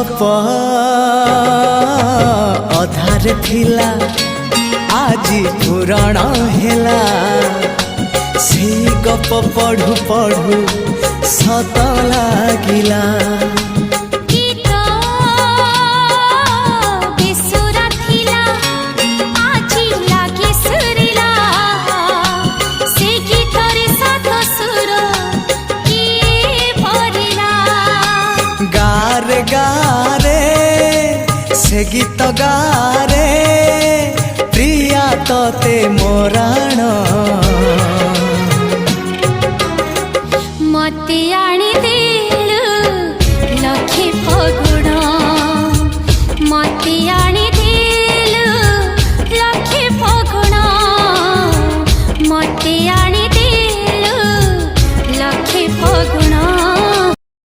गप अधार थिला आजी पुराण हेला से गप पढ़ु पढ़ु सत लागिला गारे गारे से गीत गारे प्रिया तोते मोराण